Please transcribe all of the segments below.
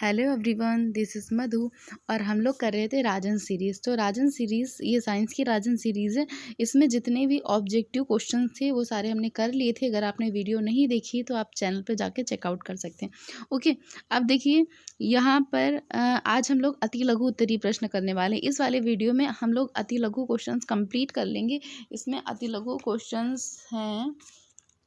Hello everyone, this is मधु। और हम लोग कर रहे थे राजन सीरीज़। तो राजन सीरीज़ ये साइंस की राजन सीरीज़ है। इसमें जितने भी ऑब्जेक्टिव क्वेश्चन थे वो सारे हमने कर लिए थे। अगर आपने वीडियो नहीं देखी तो आप चैनल पे जाके चेकआउट कर सकते हैं। ओके, अब देखिए यहाँ पर आज हम लोग अति लघु उत्तरीय प्रश्न करने वाले हैं। इस वाले वीडियो में हम लोग अति लघु क्वेश्चन कंप्लीट कर लेंगे। इसमें अति लघु क्वेश्चन हैं,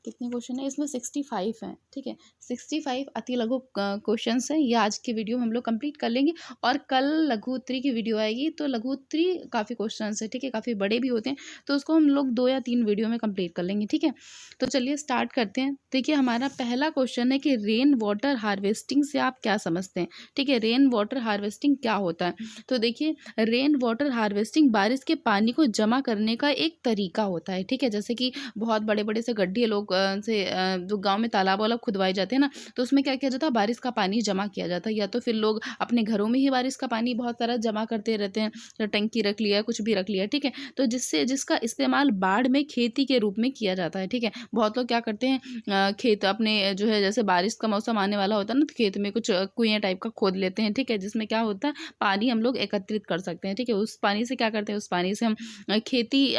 कितने क्वेश्चन है इसमें? 65 हैं। ठीक है, 65 अति लघु क्वेश्चन हैं। ये आज के वीडियो में हम लोग कंप्लीट कर लेंगे। और कल लघु उत्तरी की वीडियो आएगी। तो लघु उत्तरी काफ़ी क्वेश्चन है, ठीक है, काफ़ी बड़े भी होते हैं। तो उसको हम लोग 2 या 3 वीडियो में कंप्लीट कर लेंगे। ठीक है, तो चलिए स्टार्ट करते हैं। देखिए हमारा पहला क्वेश्चन है कि रेन वाटर हार्वेस्टिंग से आप क्या समझते हैं। ठीक है, रेन वाटर हार्वेस्टिंग क्या होता है? तो देखिए रेन वाटर हार्वेस्टिंग बारिश के पानी को जमा करने का एक तरीका होता है। ठीक है, जैसे कि बहुत बड़े बड़े से गड्ढे लोग जो गांव में तालाब वाला खुदवाए जाते हैं ना, तो उसमें क्या किया जाता है, बारिश का पानी जमा किया जाता है। या तो फिर लोग अपने घरों में ही बारिश का पानी बहुत सारा जमा करते रहते हैं, तो टंकी रख लिया, कुछ भी रख लिया। ठीक है, तो जिसका इस्तेमाल बाढ़ में खेती के रूप में किया जाता है। ठीक है, बहुत लोग क्या करते हैं, खेत अपने जो है, जैसे बारिश का मौसम आने वाला होता है ना, तो खेत में कुछ कुएं टाइप का खोद लेते हैं। ठीक है, जिसमें क्या होता है, पानी हम लोग एकत्रित कर सकते हैं। ठीक है, उस पानी से क्या करते हैं, उस पानी से हम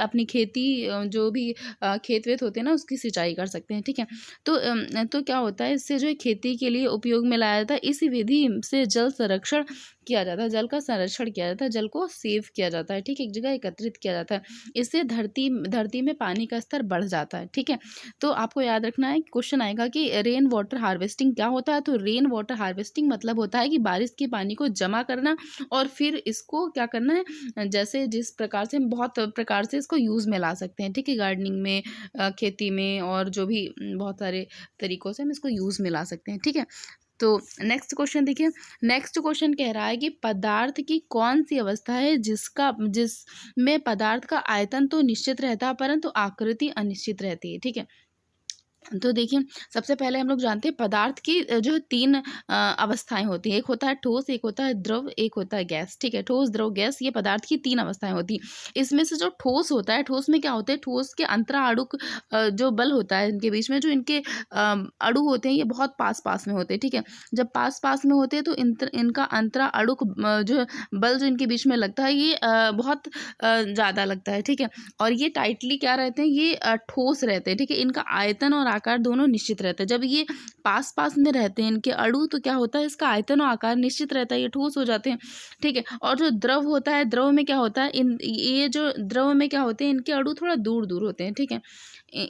अपनी खेती जो भी खेत वेत होते हैं ना, उसकी सिंचाई कर सकते हैं। ठीक है, तो क्या होता है, इससे जो है खेती के लिए उपयोग में लाया जाता है। इस विधि से जल संरक्षण किया जाता है, जल का संरक्षण किया जाता है, जल को सेव किया जाता है। ठीक है, एक जगह एकत्रित किया जाता है। इससे धरती में पानी का स्तर बढ़ जाता है। ठीक है, तो आपको याद रखना है, क्वेश्चन आएगा कि रेन वाटर हार्वेस्टिंग क्या होता है। तो रेन वाटर हार्वेस्टिंग मतलब होता है कि बारिश के पानी को जमा करना और फिर इसको क्या करना है, जैसे जिस प्रकार से हम बहुत प्रकार से इसको यूज़ में ला सकते हैं। ठीक है, गार्डनिंग में, खेती में, और जो भी बहुत सारे तरीकों से हम इसको यूज़ में ला सकते हैं। ठीक है, तो नेक्स्ट क्वेश्चन देखिए। नेक्स्ट क्वेश्चन कह रहा है कि पदार्थ की कौन सी अवस्था है जिसमें पदार्थ का आयतन तो निश्चित रहता है परंतु आकृति अनिश्चित रहती है। ठीक है, तो देखिए सबसे पहले हम लोग जानते हैं पदार्थ की जो 3 अवस्थाएं होती हैं। एक होता है ठोस, एक होता है द्रव, एक होता है गैस। ठीक है, ठोस, द्रव, गैस, ये पदार्थ की 3 अवस्थाएं होती हैं। इसमें से जो ठोस होता है, ठोस में क्या होता है, ठोस के अंतरा अणुक जो बल होता है इनके बीच में, जो इनके अणु होते हैं ये बहुत पास पास में होते हैं। ठीक है, जब पास पास में होते हैं तो इनका अंतरा अणुक जो बल जो इनके बीच में लगता है, ये बहुत ज़्यादा लगता है। ठीक है, और ये टाइटली क्या रहते हैं, ये ठोस रहते हैं। ठीक है, इनका आयतन और आकार दोनों निश्चित रहते हैं। जब ये पास पास में रहते हैं इनके अणु, तो क्या होता है, इसका आयतन और आकार निश्चित रहता है, ये ठोस हो जाते हैं। ठीक है, और जो द्रव होता है, द्रव में क्या होता है, ये जो द्रव में क्या होते हैं, इनके अणु थोड़ा दूर दूर होते हैं। ठीक है,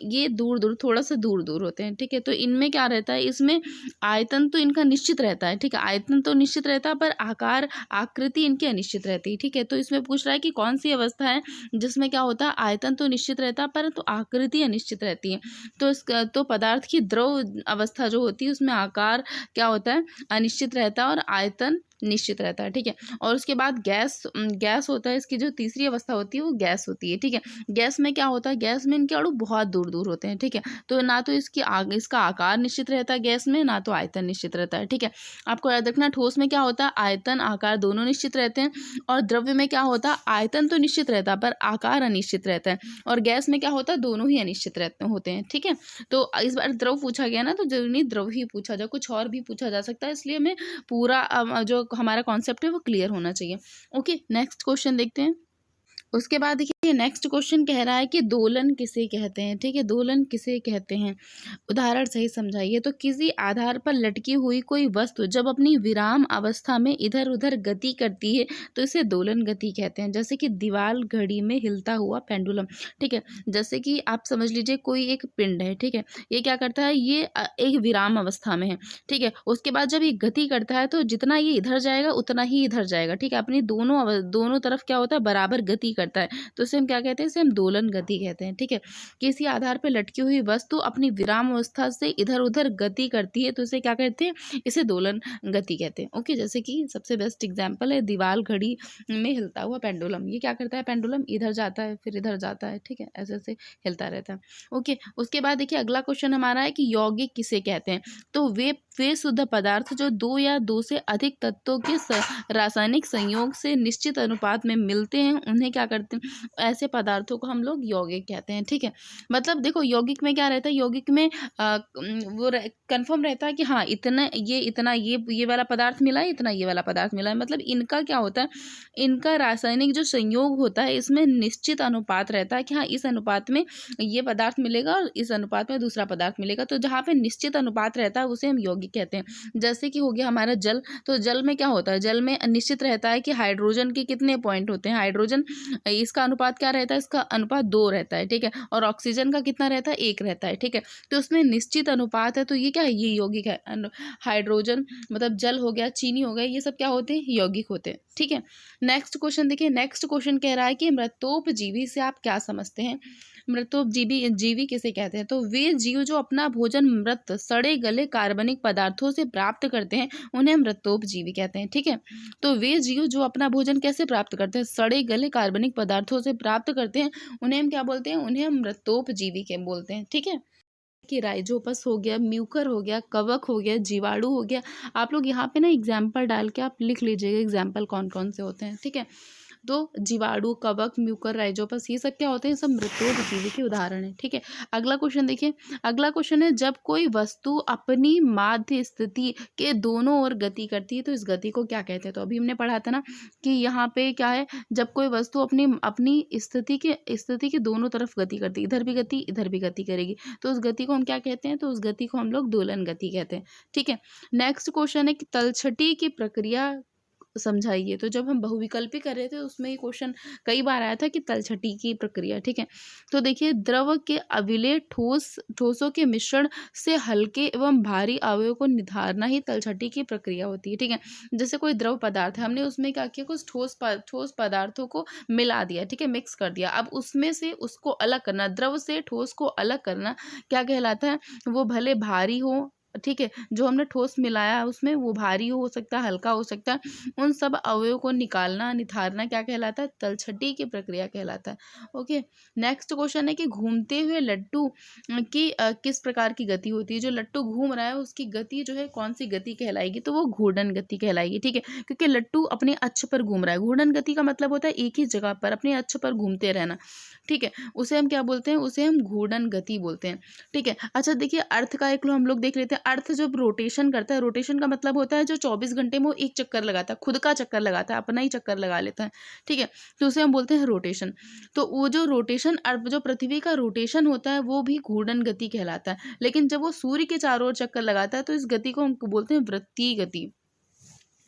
ये दूर दूर, थोड़ा सा दूर दूर होते हैं। ठीक है, तो इनमें क्या रहता है, इसमें आयतन तो इनका निश्चित रहता है। ठीक है, आयतन तो निश्चित रहता है पर आकार आकृति इनकी अनिश्चित रहती है। ठीक है, तो इसमें पूछ रहा है कि कौन सी अवस्था है जिसमें क्या होता है, आयतन तो निश्चित रहता है परंतु आकृति अनिश्चित रहती है। तो पदार्थ की द्रव अवस्था जो होती है उसमें आकार क्या होता है, अनिश्चित रहता है और आयतन निश्चित रहता है। ठीक है, और उसके बाद गैस होता है, इसकी जो तीसरी अवस्था होती है वो गैस होती है। ठीक है, गैस में क्या होता है, गैस में इनके अणु बहुत दूर दूर होते हैं। ठीक है, तो ना तो इसका आकार निश्चित रहता है गैस में, ना तो आयतन निश्चित रहता है। ठीक है, आपको याद रखना, ठोस में क्या होता है, आयतन आकार दोनों निश्चित रहते हैं, और द्रव्य में क्या होता है, आयतन तो निश्चित रहता है पर आकार अनिश्चित रहता है, और गैस में क्या होता है, दोनों ही अनिश्चित होते हैं। ठीक है, तो इस बार द्रव पूछा गया ना, तो जरूरी नहीं द्रव ही पूछा जाए, कुछ और भी पूछा जा सकता है, इसलिए हमें पूरा जो हमारा कॉन्सेप्ट है वो क्लियर होना चाहिए। ओके, नेक्स्ट क्वेश्चन देखते हैं। उसके बाद देखिए नेक्स्ट क्वेश्चन कह रहा है कि दोलन किसे कहते हैं। ठीक है, दोलन किसे कहते हैं, उदाहरण सही समझाइए। तो किसी आधार पर लटकी हुई कोई वस्तु जब अपनी विराम अवस्था में इधर उधर गति करती है तो इसे दोलन गति कहते हैं। जैसे कि दीवार घड़ी में हिलता हुआ पेंडुलम। ठीक है, जैसे कि आप समझ लीजिए कोई एक पिंड है। ठीक है, ये क्या करता है, ये एक विराम अवस्था में है। ठीक है, उसके बाद जब ये गति करता है तो जितना ये इधर जाएगा उतना ही इधर जाएगा। ठीक है, अपनी दोनों तरफ क्या होता है, बराबर गति करता है, तो इसे हम क्या कहते हैं, इसे हम दोलन गति कहते हैं। ठीक है, किसी आधार पर लटकी हुई वस्तु अपनी विराम अवस्था से इधर उधर गति करती है तो इसे क्या कहते हैं, इसे दोलन गति कहते हैं। ओके, जैसे कि सबसे बेस्ट एग्जांपल है दीवार घड़ी में हिलता हुआ पेंडुलम। ये क्या करता है, पेंडुलम इधर जाता है फिर इधर जाता है। ठीक है, ऐसे ऐसे हिलता रहता है। ओके, उसके बाद देखिए अगला क्वेश्चन हमारा है कि यौगिक किसे कहते हैं। तो वे शुद्ध पदार्थ जो 2 या 2 से अधिक तत्वों के रासायनिक संयोग से निश्चित अनुपात में मिलते हैं उन्हें क्या करते हैं, ऐसे पदार्थों को हम लोग यौगिक कहते हैं। ठीक है, मतलब देखो यौगिक में क्या रहता है, यौगिक में वो कंफर्म रहता है कि हाँ इतना ये वाला पदार्थ मिला है, इतना ये वाला पदार्थ मिला है। मतलब इनका क्या होता है, इनका रासायनिक जो संयोग होता है इसमें निश्चित अनुपात रहता है कि हाँ इस अनुपात में ये पदार्थ मिलेगा और इस अनुपात में दूसरा पदार्थ मिलेगा। तो जहाँ पे निश्चित अनुपात रहता है उसे हम यौगिक कहते हैं। जैसे कि हो गया हमारा जल, तो जल में क्या होता है, जल में निश्चित रहता है कि हाइड्रोजन के कितने पॉइंट होते हैं, हाइड्रोजन इसका अनुपात क्या रहता है, इसका अनुपात 2 रहता है। ठीक है, और ऑक्सीजन का कितना रहता है, 1 रहता है। ठीक है, तो उसमें निश्चित अनुपात है, तो ये क्या है, ये यौगिक है। हाइड्रोजन मतलब जल हो गया, चीनी हो गया, ये सब क्या होते हैं, यौगिक होते हैं। ठीक है, नेक्स्ट क्वेश्चन देखिए, नेक्स्ट क्वेश्चन कह रहा है कि मृतोपजीवी से आप क्या समझते हैं। मृतोपजीवी जीवी किसे कहते हैं, तो वे जीव जो अपना भोजन मृत सड़े गले कार्बनिक पदार्थों से प्राप्त करते हैं उन्हें मृतोपजीवी कहते हैं। ठीक है, तो वे जीव जो अपना भोजन कैसे प्राप्त करते हैं, सड़े गले कार्बनिक पदार्थों से प्राप्त करते हैं, उन्हें हम क्या बोलते हैं, उन्हें हम मृतोपजीवी के बोलते हैं। ठीक है, कि राइजोपस हो गया, म्यूकर हो गया, कवक हो गया, जीवाणु हो गया। आप लोग यहाँ पे ना एग्जाम्पल डाल के आप लिख लीजिएगा एग्जाम्पल कौन कौन से होते हैं। ठीक है, तो जीवाणु, कवक, म्यूकर, राइजोपस ये सब क्या होते हैं, सब मृतोपजीवी के उदाहरण हैं। ठीक है, अगला क्वेश्चन देखिए, अगला क्वेश्चन है जब कोई वस्तु अपनी माध्य स्थिति के दोनों ओर गति करती है तो इस गति को क्या कहते हैं। तो अभी हमने पढ़ा था ना कि यहाँ पे क्या है, जब कोई वस्तु अपनी अपनी स्थिति के दोनों तरफ गति करती है, इधर भी गति करेगी, तो उस गति को हम क्या कहते हैं, तो उस गति को हम लोग दोलन गति कहते हैं। ठीक है, नेक्स्ट क्वेश्चन है कि तलछटी की प्रक्रिया समझाइए। तो जब हम बहुविकल्पी कर रहे थे उसमें ये क्वेश्चन कई बार आया था कि तलछटी की प्रक्रिया। ठीक है, तो देखिए द्रव के अविलेय ठोसों के मिश्रण से हल्के एवं भारी अवयवों को निधारना ही तलछटी की प्रक्रिया होती है। ठीक है, जैसे कोई द्रव पदार्थ है, हमने उसमें क्या किया, कुछ ठोस पदार्थों को मिला दिया। ठीक है, मिक्स कर दिया, अब उसमें से उसको अलग करना, द्रव से ठोस को अलग करना क्या कहलाता है, वो भले भारी हो, ठीक है, जो हमने ठोस मिलाया है उसमें वो भारी हो सकता है, हल्का हो सकता है, उन सब अवयवों को निकालना, निथारना क्या कहलाता है, तलछटी की प्रक्रिया कहलाता है। ओके, नेक्स्ट क्वेश्चन है कि घूमते हुए लट्टू की किस प्रकार की गति होती है। जो लट्टू घूम रहा है उसकी गति जो है कौन सी गति कहलाएगी, तो वो घूर्णन गति कहलाएगी। ठीक है, क्योंकि लट्टू अपने अक्ष पर घूम रहा है, घूर्णन गति का मतलब होता है एक ही जगह पर अपने अक्ष पर घूमते रहना। ठीक है, उसे हम क्या बोलते हैं, उसे हम घूर्णन गति बोलते हैं। ठीक है, अच्छा देखिए अर्थ का एक लो हम लोग देख लेते हैं। अर्थ जब रोटेशन करता है, रोटेशन का मतलब होता है जो 24 घंटे में वो एक चक्कर लगाता है, खुद का चक्कर लगाता है, अपना ही चक्कर लगा लेता है। ठीक है, तो उसे हम बोलते हैं रोटेशन। तो वो जो रोटेशन, जो पृथ्वी का रोटेशन होता है वो भी घूर्णन गति कहलाता है। लेकिन जब वो सूर्य के चारों ओर चक्कर लगाता है तो इस गति को हम बोलते हैं वृत्तीय गति,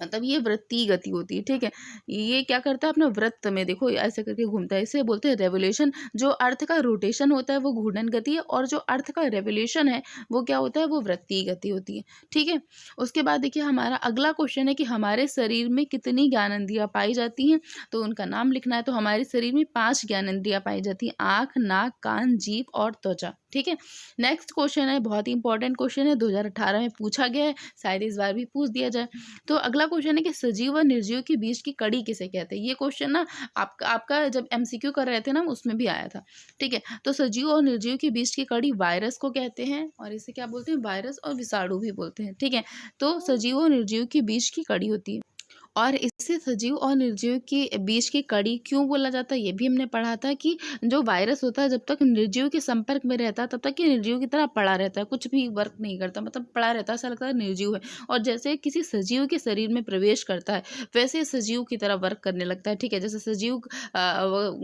मतलब ये वृत्तीय गति होती है। ठीक है, ये क्या करता है, अपना वृत्त में देखो ऐसे करके घूमता है, इसे बोलते हैं रेवोल्यूशन। जो अर्थ का रोटेशन होता है वो घूर्णन गति है, और जो अर्थ का रेवोल्यूशन है वो क्या होता है, वो वृत्तीय गति होती है। ठीक है, उसके बाद देखिए हमारा अगला क्वेश्चन है कि हमारे शरीर में कितनी ज्ञानेंद्रियां पाई जाती हैं, तो उनका नाम लिखना है। तो हमारे शरीर में 5 ज्ञानेंद्रियां पाई जाती हैं, आँख, नाक, कान, जीभ और त्वचा। ठीक है, नेक्स्ट क्वेश्चन है, बहुत ही इंपॉर्टेंट क्वेश्चन है, 2018 में पूछा गया है, शायद इस बार भी पूछ दिया जाए। तो अगला क्वेश्चन है कि सजीव व निर्जीव के बीच की कड़ी किसे कहते हैं। ये क्वेश्चन ना आपका जब एमसीक्यू कर रहे थे ना उसमें भी आया था। ठीक है, तो सजीव और निर्जीव के बीच की कड़ी वायरस को कहते हैं, और इसे क्या बोलते हैं, वायरस और विषाणु भी बोलते हैं। ठीक है, तो सजीव और निर्जीव के बीच की कड़ी होती है। और इसे सजीव और निर्जीव के बीच की कड़ी क्यों बोला जाता है, ये भी हमने पढ़ा था कि जो वायरस होता है जब तक निर्जीव के संपर्क में रहता है तब तक ये निर्जीव की तरह पड़ा रहता है, कुछ भी वर्क नहीं करता, मतलब पड़ा रहता है, ऐसा लगता है निर्जीव है। और जैसे किसी सजीव के शरीर में प्रवेश करता है वैसे सजीव की तरह वर्क करने लगता है। ठीक है, जैसे सजीव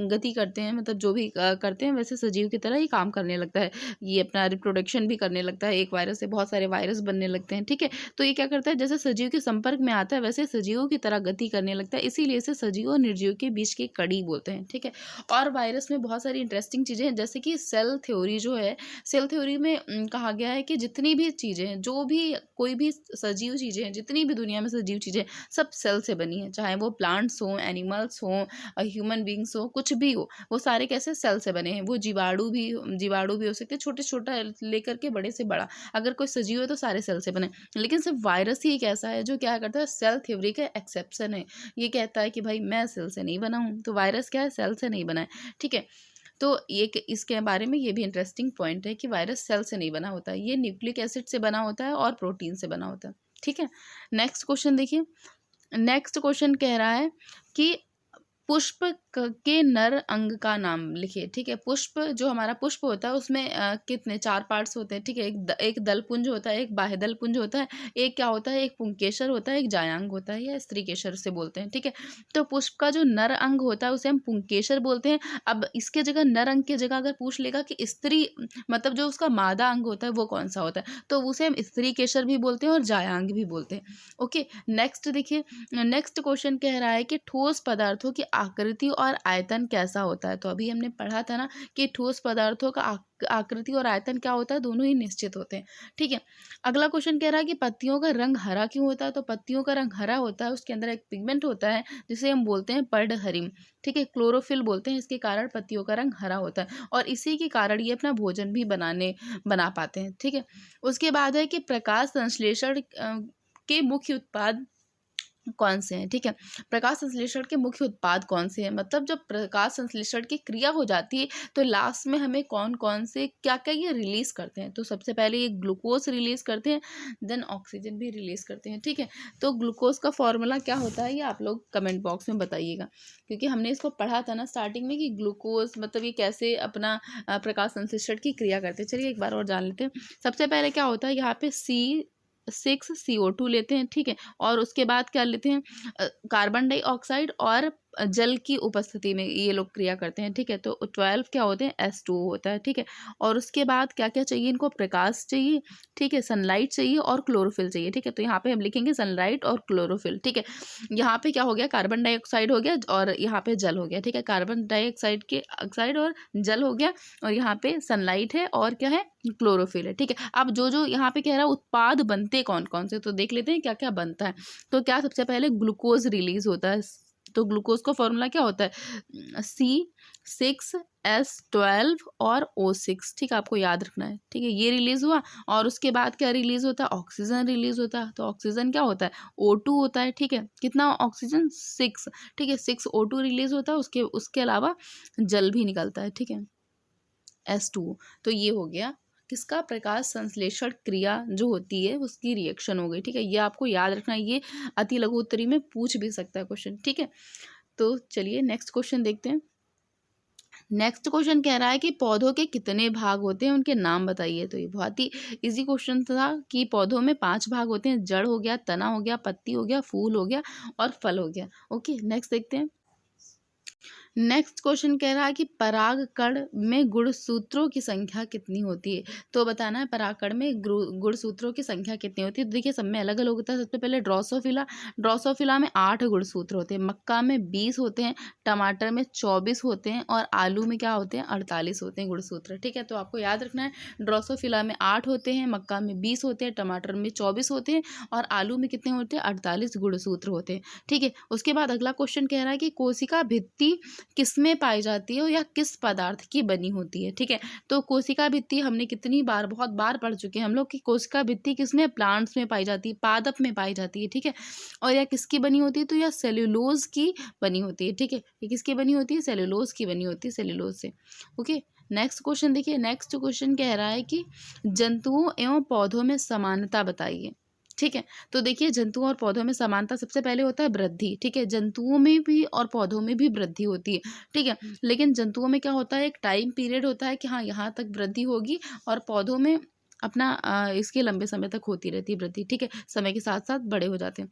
गति करते हैं, मतलब जो भी करते हैं वैसे सजीव की तरह ही काम करने लगता है, ये अपना रिप्रोडक्शन भी करने लगता है, एक वायरस से बहुत सारे वायरस बनने लगते हैं। ठीक है, तो ये क्या करता है, जैसे सजीव के संपर्क में आता है वैसे सजीवों की तरह गति करने लगता है, इसीलिए इसे सजीव और निर्जीव के बीच की कड़ी बोलते हैं। ठीक है, और वायरस में बहुत सारी इंटरेस्टिंग चीजें हैं, जैसे कि सेल थ्योरी जो है, सेल थ्योरी में कहा गया है कि जितनी भी चीजें हैं, जो भी कोई भी सजीव चीजें हैं, जितनी भी दुनिया में सजीव चीजें सब सेल से बनी है, चाहे वो प्लांट्स हो, एनिमल्स हो, ह्यूमन बींग्स हो, कुछ भी हो, वो सारे कैसे सेल से बने हैं। वो जीवाणु भी हो सकते हैं, छोटे छोटा लेकर के बड़े से बड़ा, अगर कोई सजीव है तो सारे सेल से बने। लेकिन सिर्फ वायरस ही एक ऐसा है जो क्या करता है, सेल थ्योरी का एक्सेप्शन है, ये कहता है कि भाई मैं सेल से नहीं बना हूं, तो वायरस क्या है, सेल से नहीं बना है। ठीक है, तो एक इसके बारे में ये भी इंटरेस्टिंग पॉइंट है कि वायरस सेल से नहीं बना होता है, ये न्यूक्लिक एसिड से बना होता है और प्रोटीन से बना होता है। ठीक है, नेक्स्ट क्वेश्चन देखिए, नेक्स्ट क्वेश्चन कह रहा है कि पुष्प के नर अंग का नाम लिखिए। ठीक है, पुष्प जो हमारा पुष्प होता है उसमें कितने 4 पार्ट्स होते हैं। ठीक है, एक दल पुंज होता है, एक बाह्य दल पुंज होता है, एक क्या होता है, एक पुंकेसर होता है, एक जायांग होता है या स्त्रीकेसर से बोलते हैं। ठीक है, तो पुष्प का जो नर अंग होता है उसे हम पुंकेसर बोलते हैं। अब इसके जगह नर अंग की जगह अगर पूछ लेगा कि स्त्री मतलब जो उसका मादा अंग होता है वो कौन सा होता है, तो उसे हम स्त्रीकेसर भी बोलते हैं और जायांग भी बोलते हैं। ओके, नेक्स्ट देखिए, नेक्स्ट क्वेश्चन कह रहा है कि ठोस पदार्थों की आकृति और आयतन कैसा होता है। तो अभी हमने पढ़ा था ना कि ठोस पदार्थों का आकृति और आयतन क्या होता है, दोनों ही निश्चित होते हैं। ठीक है, अगला क्वेश्चन कह रहा है कि पत्तियों का रंग हरा क्यों होता है। तो पत्तियों का रंग हरा होता है, उसके अंदर एक पिगमेंट होता है जिसे हम बोलते हैं पर्णहरिम। ठीक है, क्लोरोफिल बोलते हैं, इसके कारण पत्तियों का रंग हरा होता है और इसी के कारण ये अपना भोजन भी बना पाते हैं। ठीक है, उसके बाद है कि प्रकाश संश्लेषण के मुख्य उत्पाद कौन से हैं। ठीक है, प्रकाश संश्लेषण के मुख्य उत्पाद कौन से हैं, मतलब जब प्रकाश संश्लेषण की क्रिया हो जाती है तो लास्ट में हमें कौन कौन से क्या क्या ये रिलीज करते हैं। तो सबसे पहले ये ग्लूकोज रिलीज करते हैं, देन ऑक्सीजन भी रिलीज करते हैं। ठीक है, तो ग्लूकोज का फॉर्मूला क्या होता है ये आप लोग कमेंट बॉक्स में बताइएगा, क्योंकि हमने इसको पढ़ा था ना स्टार्टिंग में कि ग्लूकोज मतलब ये कैसे अपना प्रकाश संश्लेषण की क्रिया करते हैं। चलिए एक बार और जान लेते हैं। सबसे पहले क्या होता है, यहाँ पे C6CO2 लेते हैं। ठीक है, और उसके बाद क्या लेते हैं, कार्बन डाइऑक्साइड और जल की उपस्थिति में ये लोग क्रिया करते हैं। ठीक है, तो 12 क्या होते हैं, S2 होता है। ठीक है, और उसके बाद क्या क्या चाहिए इनको, प्रकाश चाहिए। ठीक है, सनलाइट चाहिए और क्लोरोफिल चाहिए। ठीक है, तो यहाँ पे हम लिखेंगे सनलाइट और क्लोरोफिल। ठीक है, यहाँ पे क्या हो गया, कार्बन डाइऑक्साइड हो गया और यहाँ पे जल हो गया। ठीक है, कार्बन डाइऑक्साइड के ऑक्साइड और जल हो गया और यहाँ पे सनलाइट है और क्या है, क्लोरोफिल है। ठीक है, अब जो जो यहाँ पे कह रहा है उत्पाद बनते कौन कौन से, तो देख लेते हैं क्या क्या बनता है। तो क्या सबसे पहले ग्लूकोज रिलीज होता है। तो ग्लूकोज का फॉर्मूला क्या होता है, C6H12 और O6। ठीक है, आपको याद रखना है। ठीक है, ये रिलीज हुआ और उसके बाद क्या रिलीज होता है, ऑक्सीजन रिलीज होता है। तो ऑक्सीजन क्या होता है, O2 होता है। ठीक है, कितना ऑक्सीजन, 6। ठीक है, 6O2 रिलीज होता है, उसके अलावा जल भी निकलता है। ठीक है, S2। तो ये हो गया किसका, प्रकाश संश्लेषण क्रिया जो होती है उसकी रिएक्शन हो गई। ठीक है, ये आपको याद रखना है, ये अति लघु उत्तरी में पूछ भी सकता है क्वेश्चन। ठीक है, तो चलिए नेक्स्ट क्वेश्चन देखते हैं। नेक्स्ट क्वेश्चन कह रहा है कि पौधों के कितने भाग होते हैं, उनके नाम बताइए। तो ये बहुत ही इजी क्वेश्चन था कि पौधों में 5 भाग होते हैं, जड़ हो गया, तना हो गया, पत्ती हो गया, फूल हो गया और फल हो गया। ओके, नेक्स्ट देखते हैं। नेक्स्ट क्वेश्चन कह रहा है कि परागकण में गुणसूत्रों की संख्या कितनी होती है। तो बताना है परागकण में गुणसूत्रों की संख्या कितनी होती है। तो देखिए सब में अलग अलग होता है। सबसे पहले ड्रोसोफिला में 8 गुणसूत्र होते हैं, मक्का में 20 होते हैं, टमाटर में 24 होते हैं और आलू में क्या होते हैं, 48 होते हैं गुणसूत्र। ठीक है, तो आपको याद रखना है ड्रोसोफिला में 8 होते हैं, मक्का में 20 होते हैं, टमाटर में 24 होते हैं और आलू में कितने होते हैं, 48 गुणसूत्र होते हैं। ठीक है, उसके बाद अगला क्वेश्चन कह रहा है कि कोशिका भित्ति किसमें पाई जाती है या किस पदार्थ की बनी होती है। ठीक है, तो कोशिका भित्ति हमने कितनी बार, बहुत बार पढ़ चुके हैं हम लोग कि कोशिका भित्ति किसमें, प्लांट्स में पाई जाती है, पादप में पाई जाती है। ठीक है, और यह किसकी बनी होती है, तो यह सेल्यूलोज की बनी होती है। ठीक है, ये किसकी बनी होती है, सेल्यूलोज की बनी होती है, सेल्यूलोज से। ओके, नेक्स्ट क्वेश्चन देखिए। नेक्स्ट क्वेश्चन कह रहा है कि जंतुओं एवं पौधों में समानता बताइए। ठीक है, तो देखिए जंतुओं और पौधों में समानता सबसे पहले होता है वृद्धि। ठीक है, जंतुओं में भी और पौधों में भी वृद्धि होती है। ठीक है, लेकिन जंतुओं में क्या होता है, एक टाइम पीरियड होता है कि हाँ यहाँ तक वृद्धि होगी और पौधों में अपना इसके लंबे समय तक होती रहती है वृद्धि। ठीक है, समय के साथ साथ बड़े हो जाते हैं।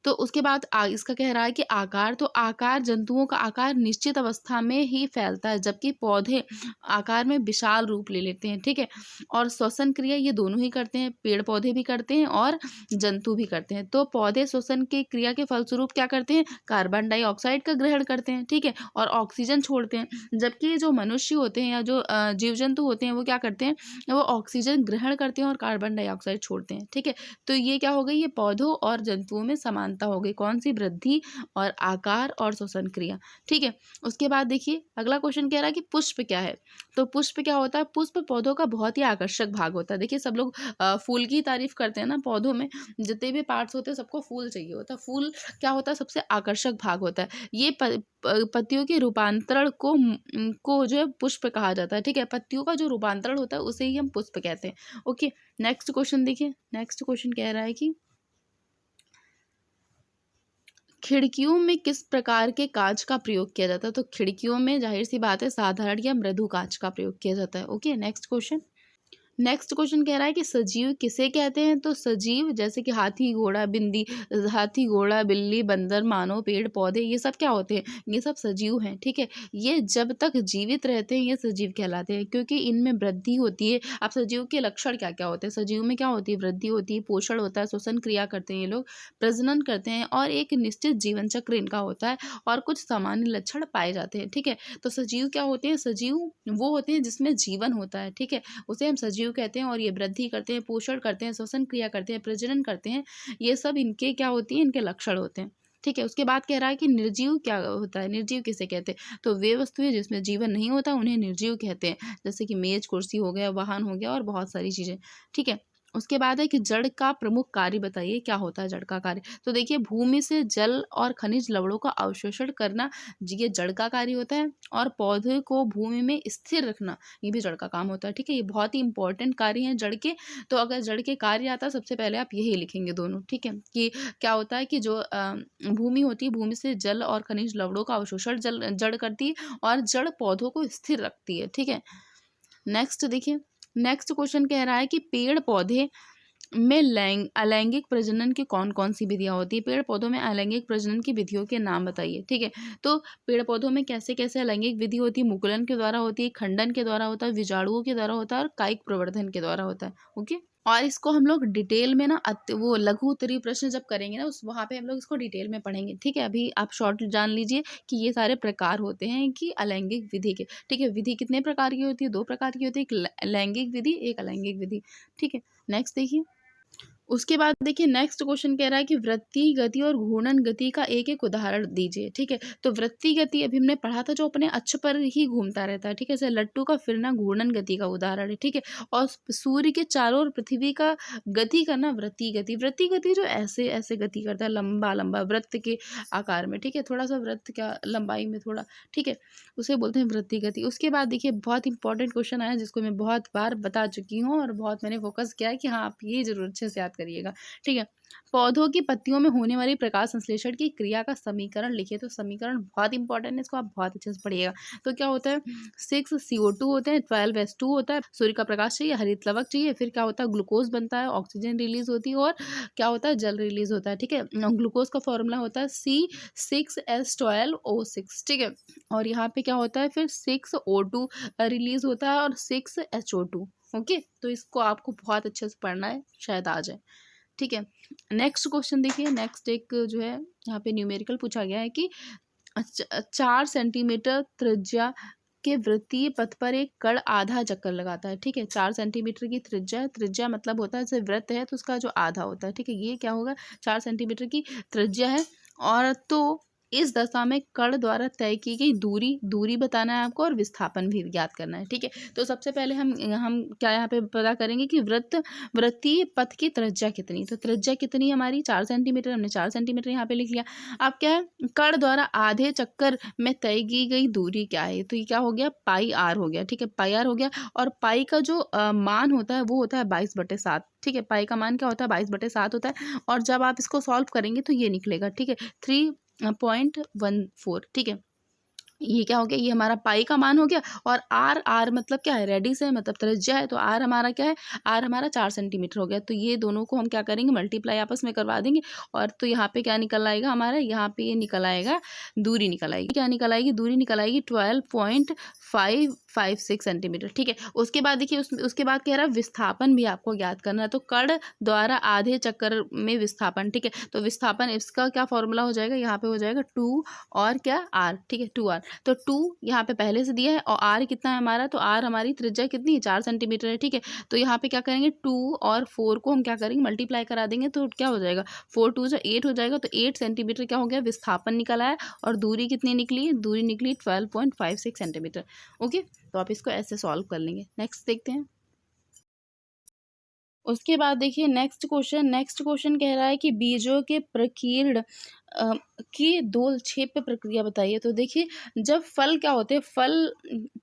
तो उसके बाद इसका कह रहा है कि आकार, तो आकार, जंतुओं का आकार निश्चित अवस्था में ही फैलता है जबकि पौधे आकार में विशाल रूप ले लेते हैं। ठीक है, और श्वसन क्रिया ये दोनों ही करते हैं, पेड़ पौधे भी करते हैं और जंतु भी करते हैं। तो पौधे श्वसन की क्रिया के फलस्वरूप क्या करते हैं, कार्बन डाइऑक्साइड का ग्रहण करते हैं। ठीक है, और ऑक्सीजन छोड़ते हैं, जबकि जो मनुष्य होते हैं या जो जीव जंतु होते हैं वो क्या करते हैं, वो ऑक्सीजन ग्रहण करते हैं और कार्बन डाइऑक्साइड छोड़ते हैं। ठीक है, तो ये क्या हो गई, ये पौधों और जंतुओं में समानता हो गई, कौन सी, वृद्धि और आकार और श्वसन क्रिया। ठीक है, उसके बाद देखिए अगला क्वेश्चन कह रहा है कि पुष्प क्या है। तो पुष्प क्या होता है, पुष्प पौधों का बहुत ही आकर्षक भाग होता है। देखिए सब लोग फूल की तारीफ करते हैं ना, पौधों में जितने भी पार्ट्स होते हैं सबको फूल चाहिए होता है। फूल क्या होता है, सबसे आकर्षक भाग होता है। ये पत्तियों के रूपांतरण को जो है पुष्प कहा जाता है। ठीक है, पत्तियों का जो रूपांतरण होता है उसे ही हम पुष्प कहते हैं। ओके, नेक्स्ट क्वेश्चन देखिए। नेक्स्ट क्वेश्चन कह रहा है कि खिड़कियों में किस प्रकार के कांच का प्रयोग किया जाता है? तो खिड़कियों में जाहिर सी बात है साधारण या मृदु कांच का प्रयोग किया जाता है। Okay, next question. Next question कह रहा है कि सजीव किसे कहते हैं? तो सजीव जैसे कि हाथी घोड़ा बिल्ली बंदर मानव पेड़ पौधे, ये सब क्या होते हैं? ये सब सजीव हैं, ठीक है। ये जब तक जीवित रहते हैं ये सजीव कहलाते हैं, क्योंकि इनमें वृद्धि होती है। अब सजीव के लक्षण क्या क्या होते हैं? सजीव में क्या होती है? वृद्धि होती है, पोषण होता है, श्वसन क्रिया करते हैं ये लोग, प्रजनन करते हैं और एक निश्चित जीवन चक्र इनका होता है और कुछ सामान्य लक्षण पाए जाते हैं, ठीक है। तो सजीव क्या होते हैं? सजीव वो होते हैं जिसमें जीवन होता है, ठीक है, उसे हम सजीव कहते हैं। और ये वृद्धि करते हैं, पोषण करते हैं, श्वसन क्रिया करते हैं, प्रजनन करते हैं, ये सब इनके क्या होती है? इनके लक्षण होते हैं, ठीक है। उसके बाद कह रहा है कि निर्जीव क्या होता है? निर्जीव किसे कहते हैं? तो वे वस्तुएं जिसमें जीवन नहीं होता उन्हें निर्जीव कहते हैं, जैसे कि मेज कुर्सी हो गया, वाहन हो गया और बहुत सारी चीजें, ठीक है। उसके बाद है कि जड़ का प्रमुख कार्य बताइए, क्या होता है जड़ का कार्य? तो देखिए, भूमि से जल और खनिज लवणों का अवशोषण करना, ये जड़ का कार्य होता है। और पौधे को भूमि में स्थिर रखना, ये भी जड़ का काम होता है, ठीक है। ये बहुत ही इंपॉर्टेंट कार्य हैं जड़ के। तो अगर जड़ के कार्य आता है सबसे पहले आप यही लिखेंगे दोनों, ठीक है। कि क्या होता है कि जो भूमि होती है, भूमि से जल और खनिज लवणों का अवशोषण जड़ करती है और जड़ पौधों को स्थिर रखती है, ठीक है। नेक्स्ट देखिए, नेक्स्ट क्वेश्चन कह रहा है कि पेड़ पौधे में अलैंगिक प्रजनन की कौन कौन सी विधियां होती है? पेड़ पौधों में अलैंगिक प्रजनन की विधियों के नाम बताइए, ठीक है। तो पेड़ पौधों में कैसे कैसे अलैंगिक विधि होती है? मुकुलन के द्वारा होती है, खंडन के द्वारा होता है, बीजाणुओं के द्वारा होता है और कायिक प्रवर्धन के द्वारा होता है। ओके, और इसको हम लोग डिटेल में ना वो लघु उत्तरीय प्रश्न जब करेंगे ना उस वहाँ पे हम लोग इसको डिटेल में पढ़ेंगे, ठीक है। अभी आप शॉर्ट जान लीजिए कि ये सारे प्रकार होते हैं कि अलैंगिक विधि के, ठीक है। विधि कितने प्रकार की होती है? 2 प्रकार की होती है, एक लैंगिक विधि, एक अलैंगिक विधि, ठीक है। नेक्स्ट देखिए, उसके बाद देखिए नेक्स्ट क्वेश्चन कह रहा है कि वृत्ति गति और घूर्णन गति का एक एक उदाहरण दीजिए, ठीक है। तो वृत्ति गति अभी हमने पढ़ा था, जो अपने अक्ष पर ही घूमता रहता है, ठीक है। जैसे लट्टू का फिरना घूर्णन गति का उदाहरण है, ठीक है। और सूर्य के चारों ओर पृथ्वी का गति करना वृत्ति गति। वृत्ति गति जो ऐसे ऐसे गति करता है, लंबा लंबा वृत्त के आकार में, ठीक है। थोड़ा सा वृत्त क्या लंबाई में थोड़ा, ठीक है, उसे बोलते हैं वृत्ति गति। उसके बाद देखिए बहुत इंपॉर्टेंट क्वेश्चन आया जिसको मैं बहुत बार बता चुकी हूँ और बहुत मैंने फोकस किया है कि हाँ आप ये जरूर अच्छे से याद करिएगा, ठीक है। पौधों की पत्तियों में होने वाली प्रकाश संश्लेषण की क्रिया का समीकरण लिखिए। तो समीकरण बहुत इंपॉर्टेंट है, इसको आप बहुत अच्छे से पढ़िएगा। तो क्या होता है? 6 CO2 होते हैं, 12 H2 होता है, सूर्य का प्रकाश चाहिए, हरित लवक चाहिए, फिर क्या होता है? ग्लूकोज बनता है, ऑक्सीजन रिलीज होती है और क्या होता है? जल रिलीज होता है, ठीक है। ग्लूकोज का फॉर्मूला होता है C6H12O6, ठीक है। और यहाँ पे क्या होता है? फिर 6O2 रिलीज होता है और 6HO2। ओके, तो इसको आपको बहुत अच्छे से पढ़ना है, शायद आ जाए, ठीक है। नेक्स्ट क्वेश्चन देखिए, नेक्स्ट एक जो है यहाँ पे न्यूमेरिकल पूछा गया है कि 4 सेंटीमीटर त्रिज्या के वृत्तीय पथ पर एक कण आधा चक्कर लगाता है, ठीक है। 4 सेंटीमीटर की त्रिज्या, त्रिज्या मतलब होता है जैसे वृत्त है तो उसका जो आधा होता है, ठीक है। ये क्या होगा? 4 सेंटीमीटर की त्रिज्या है और तो इस दशा में कण द्वारा तय की गई दूरी बताना है आपको और विस्थापन भी ज्ञात करना है, ठीक है। तो सबसे पहले हम क्या यहाँ पे पता करेंगे कि वृत्तीय पथ की त्रिज्या कितनी। तो त्रिज्या कितनी हमारी? 4 सेंटीमीटर, हमने 4 सेंटीमीटर यहाँ पे लिख लिया। अब क्या है? कण द्वारा आधे चक्कर में तय की गई दूरी क्या है? तो ये क्या हो गया? पाई आर हो गया, ठीक है। पाई आर हो गया और पाई का जो मान होता है वो होता है 22/7, ठीक है। पाई का मान क्या होता है? 22/7 होता है। और जब आप इसको सॉल्व करेंगे तो ये निकलेगा, ठीक है, 3.14, ठीक है। ये क्या हो गया? ये हमारा पाई का मान हो गया। और आर मतलब क्या है? रेडियस है, मतलब त्रिज्या है। तो आर हमारा क्या है? आर हमारा 4 सेंटीमीटर हो गया। तो ये दोनों को हम क्या करेंगे? मल्टीप्लाई आपस में करवा देंगे। और तो यहाँ पे क्या निकल आएगा हमारा? यहाँ पे ये निकल आएगा, दूरी निकल आएगी। क्या निकल आएगी? दूरी निकल आएगी 12.556 सेंटीमीटर, ठीक है। उसके बाद देखिए उसके बाद कह रहा है विस्थापन भी आपको ज्ञात करना है। तो कण द्वारा आधे चक्कर में विस्थापन, ठीक है। तो विस्थापन इसका क्या फॉर्मूला हो जाएगा? यहाँ पे हो जाएगा 2 और क्या? आर, ठीक है, 2R। तो 2 यहाँ पे पहले से दिया है और आर कितना है हमारा? तो आर हमारी त्रिज्या कितनी है? 4 सेंटीमीटर है, ठीक है। तो यहाँ पे क्या करेंगे? 2 और 4 को हम क्या करेंगे? मल्टीप्लाई करा देंगे। तो क्या हो जाएगा? 4 2 जो 8 हो जाएगा। तो 8 सेंटीमीटर क्या हो गया? विस्थापन निकल आया। और दूरी कितनी निकली? दूरी निकली 12.56 सेंटीमीटर। ओके, तो आप इसको ऐसे सॉल्व कर लेंगे। नेक्स्ट देखते हैं। उसके बाद देखिए नेक्स्ट क्वेश्चन कह रहा है कि बीजों के प्रकीर्ण की दोल-छेप प्रक्रिया बताइए। तो देखिए, जब फल क्या होते हैं, फल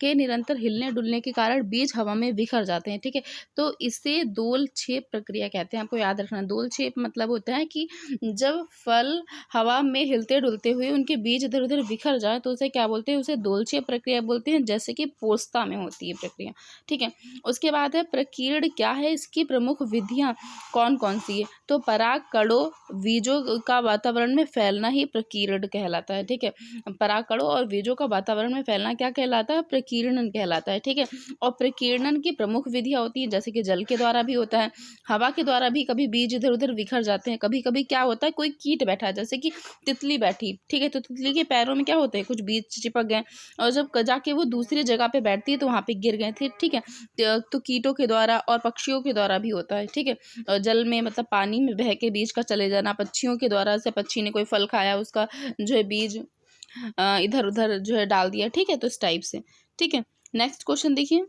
के निरंतर हिलने डुलने के कारण बीज हवा में बिखर जाते हैं, ठीक है? तो इसे दोल-छेप प्रक्रिया कहते हैं, आपको याद रखना। दोल-छेप मतलब होता है कि जब फल हवा में हिलते-डुलते हुए उनके बीज इधर-उधर बिखर जाएँ, तो उसे क्या बोलते हैं? उसे दोल-छेप प्रक्रिया बोलते हैं, जैसे कि पोस्ता में होती है प्रक्रिया, ठीक है? उसके बाद है प्रकीर्ण क्या है, इसकी प्रमुख विधियाँ कौन-कौन सी है? तो पराग कणों, बीजों का वातावरण में फैलना ही प्रकीर्ण कहलाता है, ठीक है? पराग कणों और बीजों का वातावरण में फैलना क्या कहलाता है? प्रकीर्णन कहलाता है, ठीक है? और प्रकीर्णन की प्रमुख विधियाँ होती हैं, जैसे कि जल के द्वारा भी होता है, हवा के द्वारा भी कभी बीज इधर-उधर बिखर जाते हैं, कभी-कभी क्या होता है, कोई कीट बैठा है, जैसे कि तितली बैठी, ठीक है? तो तितली के पैरों में क्या होता है, कुछ बीज चिपक गए और जब जाके वो दूसरी जगह पे बैठती है, तो वहाँ पे गिर गए थे, ठीक है? तो कीटों के द्वारा और पक्षियों के द्वारा भी होता है, ठीक है? जल में मतलब पानी में बह के बीज का चले जाना, पक्षियों के द्वारा, से पक्षी ने कोई फल खाया, उसका जो है बीज इधर-उधर जो है डाल दिया, ठीक है? तो इस टाइप से, ठीक है? नेक्स्ट क्वेश्चन देखिए।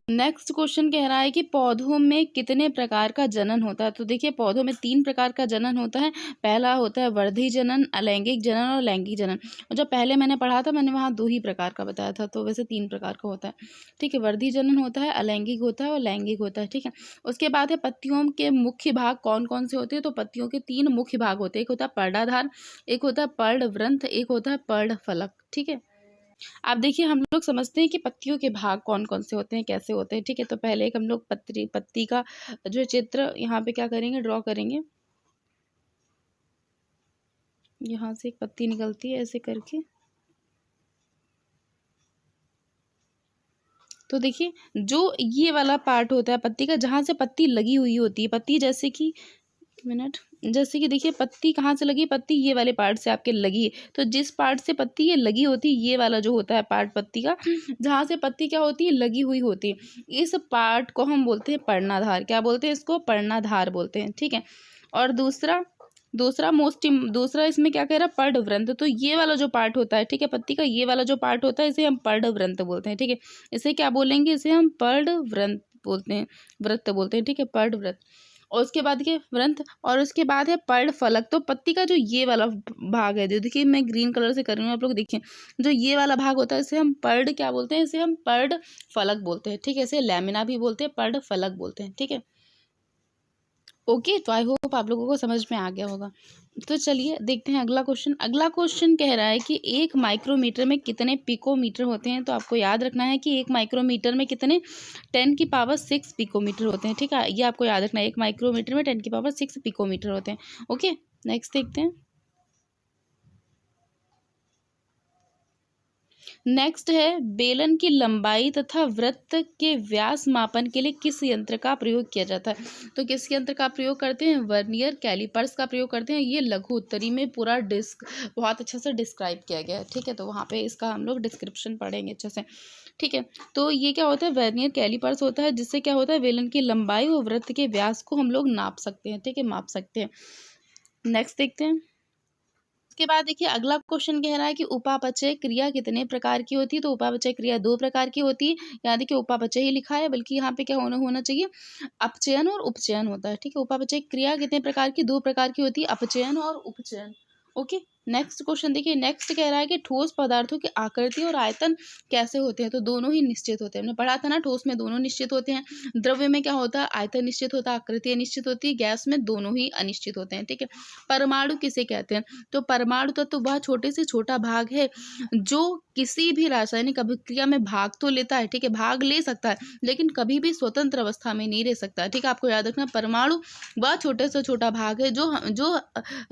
नेक्स्ट क्वेश्चन कह रहा है कि पौधों में कितने प्रकार का जनन होता है। तो देखिए, पौधों में 3 प्रकार का जनन होता है। पहला होता है वर्धी जनन, अलैंगिक जनन और लैंगिक जनन। और जब पहले मैंने पढ़ा था, मैंने वहाँ 2 ही प्रकार का बताया था, तो वैसे 3 प्रकार का होता है, ठीक है? वर्धी जनन होता है, अलैंगिक होता है और लैंगिक होता है, ठीक है? उसके बाद है पत्तियों के मुख्य भाग कौन-कौन से होते हैं। तो पत्तियों के 3 मुख्य भाग होते हैं। एक होता है पर्णाधार, एक होता है पर्णवृंत, एक होता है पर्णफलक, ठीक है? अब देखिए, हम लोग समझते हैं कि पत्तियों के भाग कौन-कौन से होते हैं, कैसे होते हैं, ठीक है? तो पहले एक हम लोग पत्ती का जो चित्र यहाँ पे क्या करेंगे, ड्रॉ करेंगे। यहाँ से एक पत्ती निकलती है ऐसे करके। तो देखिए, जो ये वाला पार्ट होता है पत्ती का, जहाँ से पत्ती लगी हुई होती है, पत्ती जैसे कि एक मिनट, जैसे कि देखिए, पत्ती कहाँ से लगी, पत्ती ये वाले पार्ट से आपके लगी है। तो जिस पार्ट से पत्ती ये लगी होती है, ये वाला जो होता है पार्ट पत्ती का, जहाँ से पत्ती क्या होती है, लगी हुई होती है, इस पार्ट को हम बोलते हैं पर्णाधार। क्या बोलते हैं इसको? पर्णाधार बोलते हैं, ठीक है? और दूसरा दूसरा इसमें क्या कह रहा है, पर्णवृंत। तो ये वाला जो पार्ट होता है, ठीक है, पत्ती का ये वाला जो पार्ट होता है, इसे हम पर्णवृंत बोलते हैं, ठीक है? इसे क्या बोलेंगे? इसे हम पर्णवृंत बोलते हैं, वृत्त बोलते हैं, ठीक है? पर्णवृत्त। और उसके बाद ये वृंत, और उसके बाद है पर्णफलक। तो पत्ती का जो ये वाला भाग है, जो देखिए मैं ग्रीन कलर से कर रही हूँ, आप लोग देखिए, जो ये वाला भाग होता है, इसे हम पर्ण क्या बोलते हैं? इसे हम पर्णफलक बोलते हैं, ठीक है? इसे लैमिना भी बोलते हैं, पर्णफलक बोलते हैं, ठीक है? ओके, तो आई होप आप लोगों को समझ में आ गया होगा। तो चलिए देखते हैं अगला क्वेश्चन। अगला क्वेश्चन कह रहा है कि 1 माइक्रोमीटर में कितने पिकोमीटर होते हैं। तो आपको याद रखना है कि 1 माइक्रोमीटर में कितने 10⁶ पिकोमीटर होते हैं, ठीक है? ये आपको याद रखना है, 1 माइक्रोमीटर में 10⁶ पिकोमीटर होते हैं। ओके, नेक्स्ट देखते हैं। नेक्स्ट है, बेलन की लंबाई तथा वृत्त के व्यास मापन के लिए किस यंत्र का प्रयोग किया जाता है। तो किस यंत्र का प्रयोग करते हैं? वर्नियर कैलिपर्स का प्रयोग करते हैं। ये लघु उत्तरी में पूरा बहुत अच्छे से डिस्क्राइब किया गया है, ठीक है? तो वहाँ पे इसका हम लोग डिस्क्रिप्शन पढ़ेंगे अच्छे से, ठीक है? तो ये क्या होता है, वर्नियर कैलिपर्स होता है, जिससे क्या होता है, बेलन की लंबाई और वृत्त के व्यास को हम लोग नाप सकते हैं, ठीक है? माप सकते हैं। नेक्स्ट देखते हैं। उसके बाद देखिए, अगला क्वेश्चन कह रहा है कि उपापचय क्रिया कितने प्रकार की होती है। तो उपापचय क्रिया 2 प्रकार की होती है। यहाँ देखिए, उपापचय ही लिखा है, बल्कि यहाँ पे क्या होना चाहिए, अपचयन और उपचयन होता है, ठीक है? उपापचय क्रिया कितने प्रकार की? 2 प्रकार की होती है, अपचयन और उपचयन। ओके, नेक्स्ट क्वेश्चन देखिए। नेक्स्ट कह रहा है कि ठोस पदार्थों की आकृति और आयतन कैसे होते हैं। तो दोनों ही निश्चित होते हैं। हमने पढ़ा था ना, ठोस में दोनों निश्चित होते हैं, द्रव्य में क्या होता है, आयतन निश्चित होता है, आकृति निश्चित होती है, गैस में दोनों ही अनिश्चित होते हैं, ठीक है? परमाणु किसे कहते हैं? तो परमाणु तत्व वह छोटे से छोटा भाग है जो किसी भी रासायनिक अभिक्रिया में भाग तो लेता है, ठीक है? भाग ले सकता है, लेकिन कभी भी स्वतंत्र अवस्था में नहीं रह सकता, ठीक है? आपको याद रखना, परमाणु वह छोटे से छोटा भाग है जो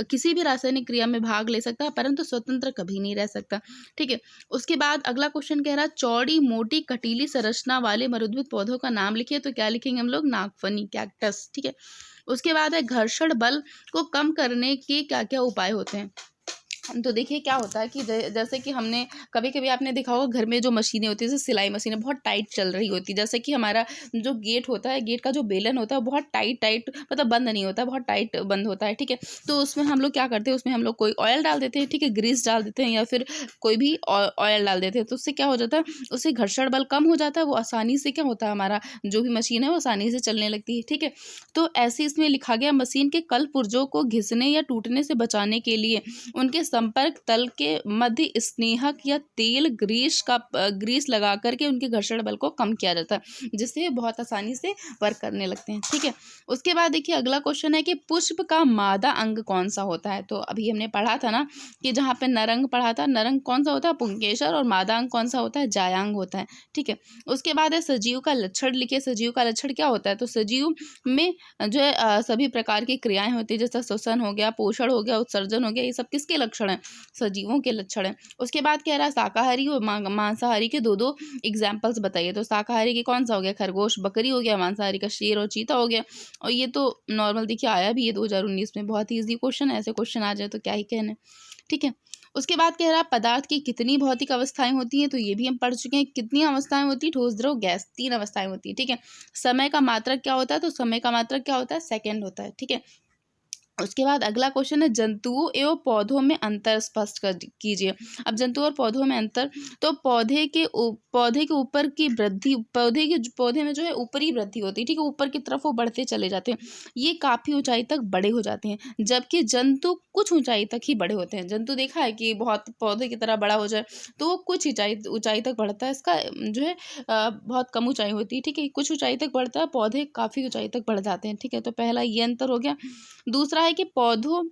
किसी भी रासायनिक क्रिया में भाग ले सकता है, परंतु स्वतंत्र कभी नहीं रह सकता, ठीक है? उसके बाद अगला क्वेश्चन कह रहा है, चौड़ी मोटी कटीली संरचना वाले मरुद्भिद पौधों का नाम लिखिए। तो क्या लिखेंगे हम लोग? नागफनी, कैक्टस, ठीक है? उसके बाद है, घर्षण बल को कम करने के क्या क्या उपाय होते हैं। तो देखिए क्या होता है कि जैसे कि हमने कभी कभी आपने देखा होगा घर में जो मशीनें होती है जैसे सिलाई मशीनें बहुत टाइट चल रही होती है, जैसे कि हमारा जो गेट होता है, गेट का जो बेलन होता है बहुत टाइट टाइट मतलब बंद नहीं होता है, बहुत टाइट बंद होता है, ठीक है। तो उसमें हम लोग क्या करते हैं, उसमें हम लोग कोई ऑयल डाल देते हैं, ठीक है, ग्रीस डाल देते हैं या फिर कोई भी ऑयल डाल देते हैं, तो उससे क्या हो जाता है, उससे घर्षण बल कम हो जाता है, वो आसानी से क्या होता है, हमारा जो भी मशीन है वो आसानी से चलने लगती है, ठीक है। तो ऐसे इसमें लिखा गया, मशीन के कल पुर्जों को घिसने या टूटने से बचाने के लिए उनके संपर्क तल के मध्य स्नेहक या तेल ग्रीस लगा करके उनके घर्षण बल को कम किया जाता है, जिससे ये बहुत आसानी से वर्क करने लगते हैं, ठीक है। उसके बाद देखिए अगला क्वेश्चन है कि पुष्प का मादा अंग कौन सा होता है। तो अभी हमने पढ़ा था ना कि जहाँ पे नरंग पढ़ा था, नरंग कौन सा होता है, पुंकेसर, और मादा अंग कौन सा होता है, जायांग होता है, ठीक है। उसके बाद है सजीव का लक्षण लिखिए। सजीव का लक्षण क्या होता है, तो सजीव में जो है सभी प्रकार की क्रियाएं होती है, जैसे श्वसन हो गया, पोषण हो गया, उत्सर्जन हो गया, ये सब किसके लक्षण है, सजीवों के लक्षण है। उसके बाद कह रहा है शाकाहारी और मांसाहारी के दो दो एग्जाम्पल्स बताइए। तो शाकाहारी के कौन सा हो गया, खरगोश बकरी हो गया, मांसाहारी का शेर और चीता हो गया। और ये तो नॉर्मल देखिए आया भी है 2019 में, बहुत ही ईजी क्वेश्चन है, ऐसे क्वेश्चन आ जाए तो क्या ही कहने, ठीक है। उसके बाद कह रहा है पदार्थ की कितनी भौतिक अवस्थाएं होती हैं। तो ये भी हम पढ़ चुके हैं, कितनी अवस्थाएं होती है, ठोस द्रव गैस, 3 अवस्थाएं होती है, ठीक है। समय का मात्रक क्या होता है, तो समय का मात्रक क्या होता है, सेकंड होता है, ठीक है। उसके बाद अगला क्वेश्चन है जंतुओं एवं पौधों में अंतर स्पष्ट कर कीजिए। अब जंतु और पौधों में अंतर, तो पौधे के ऊपर की वृद्धि, पौधे में जो है ऊपरी वृद्धि होती है, ठीक है, ऊपर की तरफ वो बढ़ते चले जाते हैं, ये काफ़ी ऊंचाई तक बड़े हो जाते हैं, जबकि जंतु कुछ ऊंचाई तक ही बड़े होते हैं। जंतु देखा है कि बहुत पौधे की तरह बड़ा हो जाए, तो वो कुछ ऊंचाई तक बढ़ता है, इसका जो है बहुत कम ऊंचाई होती है, ठीक है, कुछ ऊंचाई तक बढ़ता है, पौधे काफ़ी ऊंचाई तक बढ़ जाते हैं, ठीक है। तो पहला ये अंतर हो गया। दूसरा है कि पौधों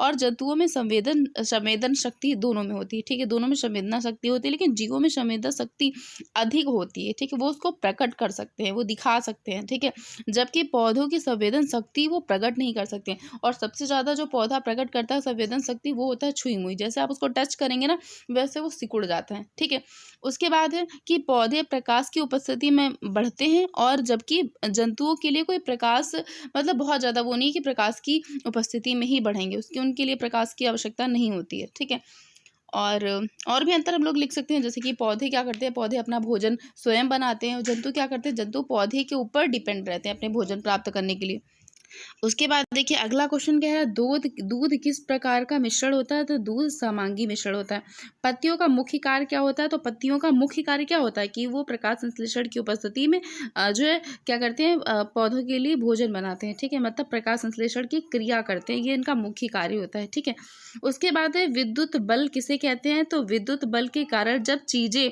और जंतुओं में संवेदन शक्ति दोनों में होती है, ठीक है, दोनों में संवेदना शक्ति होती है, लेकिन जीवों में संवेदना शक्ति अधिक होती है, ठीक है, वो उसको प्रकट कर सकते हैं, वो दिखा सकते हैं, ठीक है, जबकि पौधों की संवेदन शक्ति वो प्रकट नहीं कर सकते हैं। और सबसे ज़्यादा जो पौधा प्रकट करता है संवेदन शक्ति, वो होता है छुई मुई, जैसे आप उसको टच करेंगे ना वैसे वो सिकुड़ जाता है, ठीक है। उसके बाद है कि पौधे प्रकाश की उपस्थिति में बढ़ते हैं, और जबकि जंतुओं के लिए कोई प्रकाश मतलब बहुत ज़्यादा वो नहीं कि प्रकाश की उपस्थिति में ही बढ़ेंगे, उसकी उनके लिए प्रकाश की आवश्यकता नहीं होती है, ठीक है। और भी अंतर हम लोग लिख सकते हैं, जैसे कि पौधे क्या करते हैं, पौधे अपना भोजन स्वयं बनाते हैं, और जंतु क्या करते हैं, जंतु पौधे के ऊपर डिपेंड रहते हैं अपने भोजन प्राप्त करने के लिए। उसके बाद देखिए अगला क्वेश्चन क्या है, दूध दूध किस प्रकार का मिश्रण होता है। तो दूध समांगी मिश्रण होता है। पत्तियों का मुख्य कार्य क्या होता है। तो पत्तियों का मुख्य कार्य क्या होता है कि वो प्रकाश संश्लेषण की उपस्थिति में जो है क्या करते हैं, पौधों के लिए भोजन बनाते हैं, ठीक है, मतलब प्रकाश संश्लेषण की क्रिया करते हैं, ये इनका मुख्य कार्य होता है, ठीक है। उसके बाद है विद्युत बल किसे कहते हैं। तो विद्युत बल के कारण जब चीजें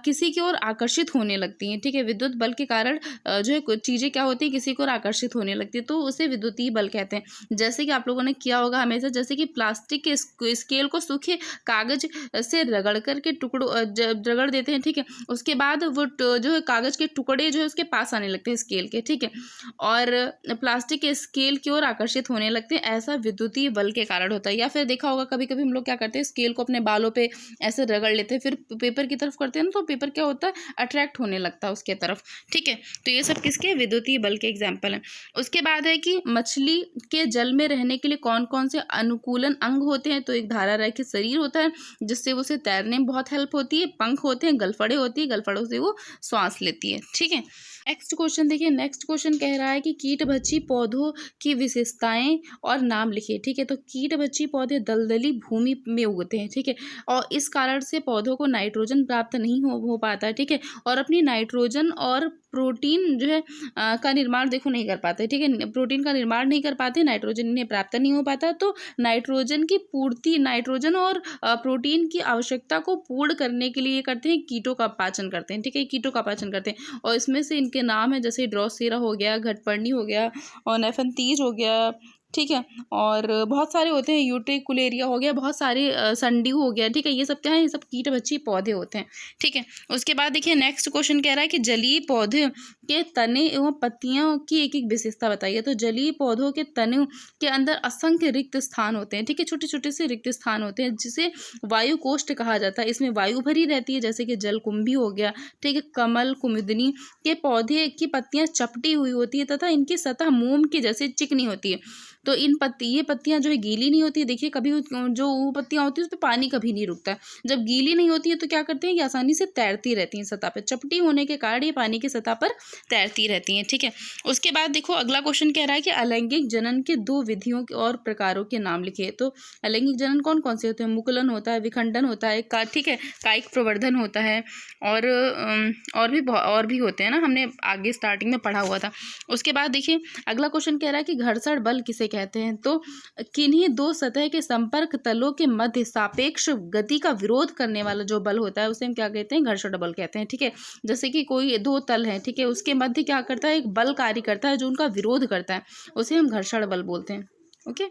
किसी की ओर आकर्षित होने लगती हैं, ठीक है, विद्युत बल के कारण जो है कुछ चीजें क्या होती है, किसी को आकर्षित होने लगती है, तो उसे विद्युतीय बल कहते हैं। जैसे कि आप लोगों ने किया होगा हमेशा, जैसे कि प्लास्टिक के स्केल को सूखे कागज से रगड़ करके रगड़ देते हैं, ठीक है, उसके बाद वो जो है कागज के टुकड़े जो है उसके पास आने लगते हैं स्केल के, ठीक है, और प्लास्टिक के स्केल की ओर आकर्षित होने लगते हैं, ऐसा विद्युतीय बल के कारण होता है। या फिर देखा होगा कभी कभी हम लोग क्या करते हैं, स्केल को अपने बालों पे ऐसे रगड़ लेते हैं, फिर पेपर की तरफ करते हैं ना, तो पेपर क्या होता है, अट्रैक्ट होने लगता है उसके तरफ, ठीक है। तो ये सब किसके, विद्युतीय बल के एग्जाम्पल हैं। उसके बाद है कि मछली के जल में रहने के लिए कौन कौन से अनुकूलन अंग होते हैं। तो एक धारा रहित शरीर होता है, जिससे उसे तैरने में बहुत हेल्प होती है, पंख होते हैं, गलफड़े होती है, गलफड़ों से वो श्वास लेती है, ठीक है। नेक्स्ट क्वेश्चन देखिए, नेक्स्ट क्वेश्चन कह रहा है कि कीटभक्षी पौधों की विशेषताएं और नाम लिखिए, ठीक है। तो कीटभक्षी पौधे दलदली भूमि में उगते हैं, ठीक है, और इस कारण से पौधों को नाइट्रोजन प्राप्त नहीं हो पाता है, ठीक है, और अपनी नाइट्रोजन और प्रोटीन जो है का निर्माण देखो नहीं कर पाते, ठीक है, प्रोटीन का निर्माण नहीं कर पाते, नाइट्रोजन इन्हें प्राप्त नहीं हो पाता। तो नाइट्रोजन की पूर्ति, नाइट्रोजन और प्रोटीन की आवश्यकता को पूर्ण करने के लिए करते हैं, कीटों का पाचन करते हैं, ठीक है, कीटों का पाचन करते हैं। और इसमें से इनके नाम है जैसे ड्रोसेरा हो गया, घटपर्णी हो गया, और नेफेंथीज हो गया, ठीक है, और बहुत सारे होते हैं, यूट्रिकुलेरिया हो गया, बहुत सारे संडिव हो गया, ठीक है, ये सब क्या है, ये सब कीटभक्षी पौधे होते हैं, ठीक है। उसके बाद देखिए नेक्स्ट क्वेश्चन कह रहा है कि जलीय पौधे के तने एवं पत्तियों की एक एक विशेषता बताइए। तो जलीय पौधों के तने के अंदर असंख्य रिक्त स्थान होते हैं, ठीक है, छोटे छोटे से रिक्त स्थान होते हैं, जिसे वायु कोष्ठ कहा जाता है। इसमें वायु भरी रहती है, जैसे कि जलकुंभी हो गया, ठीक है, कमल कुमुदिनी के पौधे की पत्तियां चपटी हुई होती है तथा इनकी सतह मोम की जैसे चिकनी होती है। तो ये पत्तियां जो है गीली नहीं होती है। देखिए कभी जो वो पत्तियां होती है उस पर पानी कभी नहीं रुकता है। जब गीली नहीं होती है तो क्या करते हैं, ये आसानी से तैरती रहती हैं सतह पर, चपटी होने के कारण ये पानी की सतह पर तैरती रहती हैं। ठीक है, उसके बाद देखो अगला क्वेश्चन कह रहा है कि अलैंगिक जनन के 2 विधियों और प्रकारों के नाम लिखिए। तो अलैंगिक जनन कौन कौन से होते हैं, मुकुलन होता है, विखंडन होता है, ठीक है, कायिक प्रवर्धन होता है, और भी होते हैं ना, हमने आगे स्टार्टिंग में पढ़ा हुआ था। उसके बाद देखिए अगला क्वेश्चन कह रहा है कि घर्षण बल किसे कहते हैं। तो किन्हीं 2 सतह के संपर्क तलों के मध्य सापेक्ष गति का विरोध करने वाला जो बल होता है उसे हम क्या कहते हैं, घर्षण बल कहते हैं। ठीक है, जैसे कि कोई 2 तल हैं, ठीक है, उसके मध्य क्या करता है, एक बल कार्य करता है जो उनका विरोध करता है, उसे हम घर्षण बल बोलते हैं। ओके,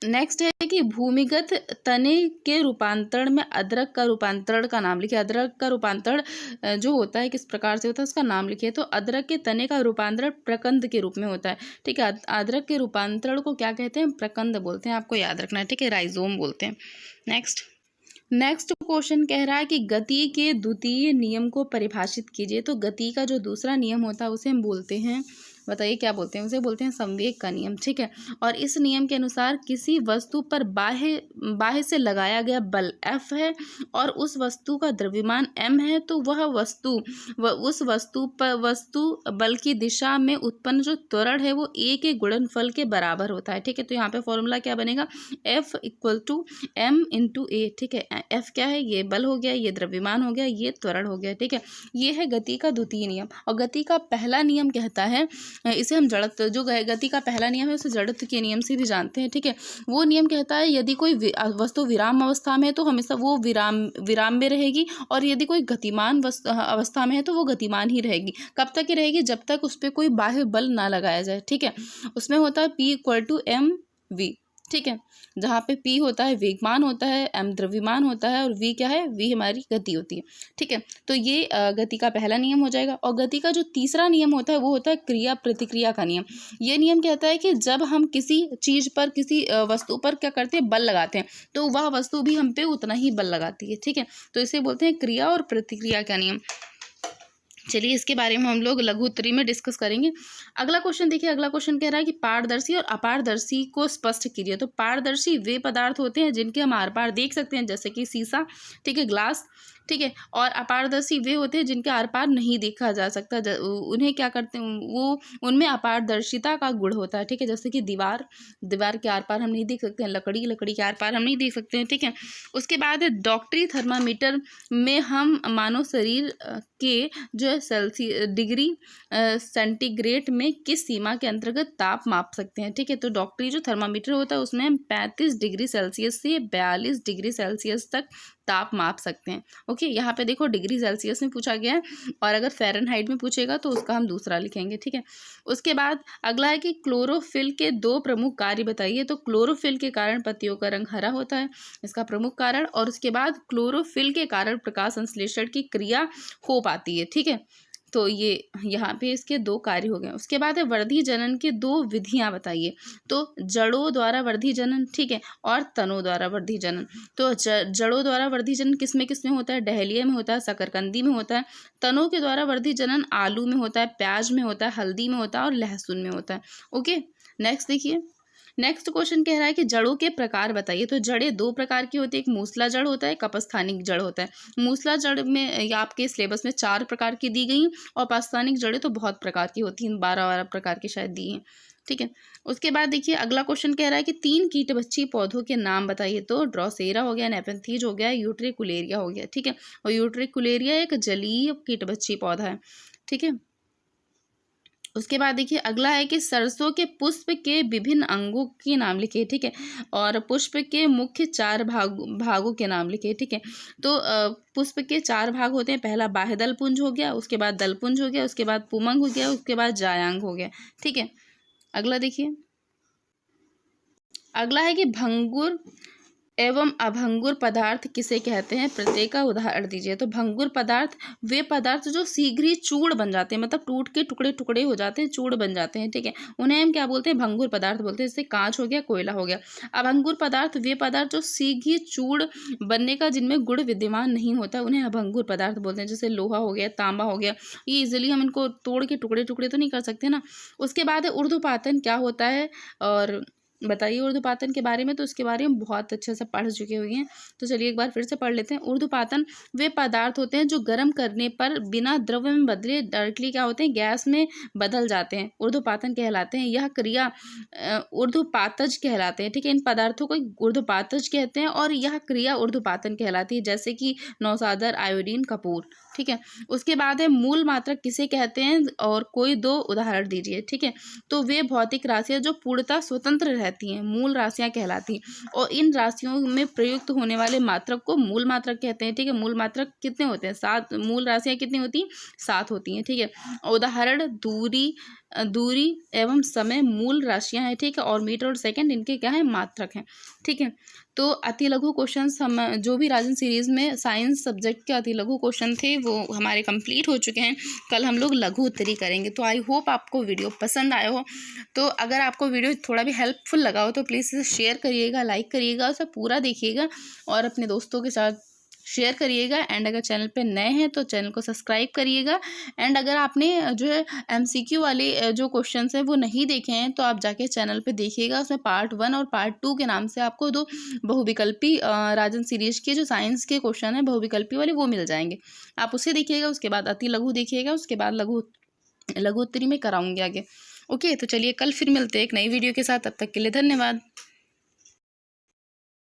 नेक्स्ट है कि भूमिगत तने के रूपांतरण में अदरक का रूपांतरण का नाम लिखिए। अदरक का रूपांतरण जो होता है किस प्रकार से होता है उसका नाम लिखिए। तो अदरक के तने का रूपांतरण प्रकंद के रूप में होता है। ठीक है, अदरक के रूपांतरण को क्या कहते हैं, प्रकंद बोलते हैं, आपको याद रखना है। ठीक है, राइजोम बोलते हैं। नेक्स्ट क्वेश्चन कह रहा है कि गति के द्वितीय नियम को परिभाषित कीजिए। तो गति का जो दूसरा नियम होता है उसे हम बोलते हैं, बताइए क्या बोलते हैं, उसे बोलते हैं संवेग का नियम। ठीक है, और इस नियम के अनुसार किसी वस्तु पर बाह्य से लगाया गया बल F है और उस वस्तु का द्रव्यमान m है, तो उस वस्तु बल की दिशा में उत्पन्न जो त्वरण है वो a के गुणनफल के बराबर होता है। ठीक है, तो यहाँ पे फॉर्मूला क्या बनेगा, F = m × a। ठीक है, F क्या है, ये बल हो गया, ये द्रव्यमान हो गया, ये त्वरण हो गया। ठीक है, ये है गति का द्वितीय नियम। और गति का पहला नियम कहता है, इसे हम जड़त्व, जो गति का पहला नियम है उसे जड़त्व के नियम से भी जानते हैं। ठीक है, वो नियम कहता है यदि कोई वस्तु विराम अवस्था में है तो हमेशा वो विराम में रहेगी, और यदि कोई गतिमान अवस्था में है तो वो गतिमान ही रहेगी। कब तक ही रहेगी, जब तक उस पर कोई बाह्य बल ना लगाया जाए। ठीक है, उसमें होता है P = mv। ठीक है, जहाँ पे P होता है वेगमान होता है, m द्रव्यमान होता है, और v क्या है, v हमारी गति होती है। ठीक है, तो ये गति का पहला नियम हो जाएगा। और गति का जो तीसरा नियम होता है वो होता है क्रिया प्रतिक्रिया का नियम। ये नियम कहता है कि जब हम किसी चीज पर, किसी वस्तु पर क्या करते हैं, बल लगाते हैं, तो वह वस्तु भी हम पे उतना ही बल लगाती है। ठीक है, तो इसे बोलते हैं क्रिया और प्रतिक्रिया का नियम। चलिए इसके बारे में हम लोग लघु उत्तरी में डिस्कस करेंगे। अगला क्वेश्चन देखिए, अगला क्वेश्चन कह रहा है कि पारदर्शी और अपारदर्शी को स्पष्ट कीजिए। तो पारदर्शी वे पदार्थ होते हैं जिनके हम आर पार देख सकते हैं, जैसे कि शीशा, ठीक है, ग्लास। ठीक है, और अपारदर्शी वे होते हैं जिनके आर पार नहीं देखा जा सकता, उन्हें क्या करते हैं, वो उनमें अपारदर्शिता का गुण होता है। ठीक है, जैसे कि दीवार के आर पार हम नहीं देख सकते हैं, लकड़ी के आर पार हम नहीं देख सकते हैं। ठीक है, उसके बाद है डॉक्टरी थर्मामीटर में हम मानव शरीर के जो है डिग्री सेंटीग्रेड में किस सीमा के अंतर्गत ताप माप सकते हैं। ठीक है, तो डॉक्टरी जो थर्मामीटर होता है उसमें हम 35 डिग्री सेल्सियस से 42 डिग्री सेल्सियस तक ताप माप सकते हैं। ओके, यहाँ पे देखो डिग्री सेल्सियस में पूछा गया है, और अगर फ़ारेनहाइट में पूछेगा तो उसका हम दूसरा लिखेंगे। ठीक है, उसके बाद अगला है कि क्लोरोफिल के 2 प्रमुख कार्य बताइए। तो क्लोरोफिल के कारण पत्तियों का रंग हरा होता है, इसका प्रमुख कारण, और उसके बाद क्लोरोफिल के कारण प्रकाश संश्लेषण की क्रिया हो पाती है। ठीक है, तो ये यहाँ पे इसके 2 कार्य हो गए। उसके बाद है वर्धी जनन के 2 विधियाँ बताइए। तो जड़ों द्वारा वर्धी जनन, ठीक है, और तनों द्वारा वर्धी जनन। तो जड़ों द्वारा वर्धी जनन किस में होता है, डहेलिया में होता है, शकरकंदी में होता है। तनों के द्वारा वर्धी जनन आलू में होता है, प्याज में होता है, हल्दी में होता है, और लहसुन में होता है। ओके, नेक्स्ट देखिए, नेक्स्ट क्वेश्चन कह रहा है कि जड़ों के प्रकार बताइए। तो जड़ें 2 प्रकार की होती है, एक मूसला जड़ होता है, एक अपस्थानिक जड़ होता है। मूसला जड़ में आपके सिलेबस में 4 प्रकार की दी गई, और अपस्थानिक जड़ें तो बहुत प्रकार की होती हैं, 12 प्रकार की शायद दी हैं। ठीक है, उसके बाद देखिए अगला क्वेश्चन कह रहा है कि 3 कीटबच्ची पौधों के नाम बताइए। तो ड्रोसेरा हो गया, नेपेंथीज हो गया, यूट्रिकुलेरिया हो गया। ठीक है, और यूट्रिकुलेरिया एक जलीय कीटबच्ची पौधा है। ठीक है, उसके बाद देखिए अगला है कि सरसों के पुष्प के विभिन्न अंगों के नाम लिखिए। ठीक है, और पुष्प के मुख्य 4 भागों के नाम लिखिए। ठीक है, तो पुष्प के 4 भाग होते हैं। पहला बाह्यदल पुंज हो गया, उसके बाद दल पुंज हो गया, उसके बाद पुमंग हो गया, उसके बाद जायांग हो गया। ठीक है, अगला देखिए, अगला है कि भंगुर एवं अभंगुर पदार्थ किसे कहते हैं, प्रत्येक का उदाहरण दीजिए। तो भंगुर पदार्थ वे पदार्थ जो शीघ्र ही चूड़ बन जाते हैं, मतलब टूट के टुकड़े टुकड़े हो जाते हैं, चूड़ बन जाते हैं, ठीक है, उन्हें हम क्या बोलते हैं, भंगुर पदार्थ बोलते हैं। जैसे कांच हो गया, कोयला हो गया। अभंगुर पदार्थ वे पदार्थ जो शीघ्र ही चूड़ बनने का जिनमें गुण विद्यमान नहीं होता, उन्हें अभंगुर पदार्थ बोलते हैं। जैसे लोहा हो गया, तांबा हो गया, ये इजिली हम इनको तोड़ के टुकड़े टुकड़े तो नहीं कर सकते ना। उसके बाद है ऊर्ध्वपातन क्या होता है, और बताइए ऊर्ध्वपातन के बारे में। तो इसके बारे में बहुत अच्छे से पढ़ चुके हुए हैं, तो चलिए एक बार फिर से पढ़ लेते हैं। ऊर्ध्वपातन वे पदार्थ होते हैं जो गर्म करने पर बिना द्रव्य में बदले डायरेक्टली क्या होते हैं, गैस में बदल जाते हैं, ऊर्ध्वपातन कहलाते हैं। यह क्रिया ऊर्ध्वपातज कहलाते हैं, ठीक है। इन पदार्थों को ऊर्ध्वपातज कहते हैं और यह क्रिया ऊर्ध्वपातन कहलाती है, जैसे कि नौसादर, आयोडीन, कपूर, ठीक है। उसके बाद है मूल मात्रक किसे कहते हैं, और कोई 2 उदाहरण दीजिए, ठीक है। तो वे भौतिक राशियां जो पूर्णतः स्वतंत्र रहती हैं, मूल राशियां कहलाती हैं, और इन राशियों में प्रयुक्त होने वाले मात्रक को मूल मात्रक कहते हैं, ठीक है। मूल मात्रक कितने होते हैं, 7। मूल राशियां कितनी होती हैं, 7 होती हैं, ठीक है। उदाहरण दूरी एवं समय मूल राशियां हैं, ठीक है, और मीटर और सेकंड इनके क्या है, मात्रक हैं, ठीक है। तो अति लघु क्वेश्चंस हम जो भी राजन सीरीज में साइंस सब्जेक्ट के अति लघु क्वेश्चन थे वो हमारे कंप्लीट हो चुके हैं। कल हम लोग लघु उत्तरी करेंगे। तो आई होप आपको वीडियो पसंद आया हो। तो अगर आपको वीडियो थोड़ा भी हेल्पफुल लगा हो तो प्लीज़ इसे शेयर करिएगा, लाइक करिएगा, उसे पूरा देखिएगा और अपने दोस्तों के साथ शेयर करिएगा। एंड अगर चैनल पे नए हैं तो चैनल को सब्सक्राइब करिएगा। एंड अगर आपने जो है एमसीक्यू वाले जो क्वेश्चंस हैं वो नहीं देखे हैं तो आप जाके चैनल पे देखिएगा। उसमें पार्ट 1 और पार्ट 2 के नाम से आपको 2 बहुविकल्पी राजन सीरीज के जो साइंस के क्वेश्चन हैं बहुविकल्पी वाले वो मिल जाएंगे। आप उसे देखिएगा, उसके बाद अति लघु देखिएगा, उसके बाद लघु उत्तरी में कराऊंगी आगे। ओके, तो चलिए कल फिर मिलते हैं एक नई वीडियो के साथ। तब तक के लिए धन्यवाद।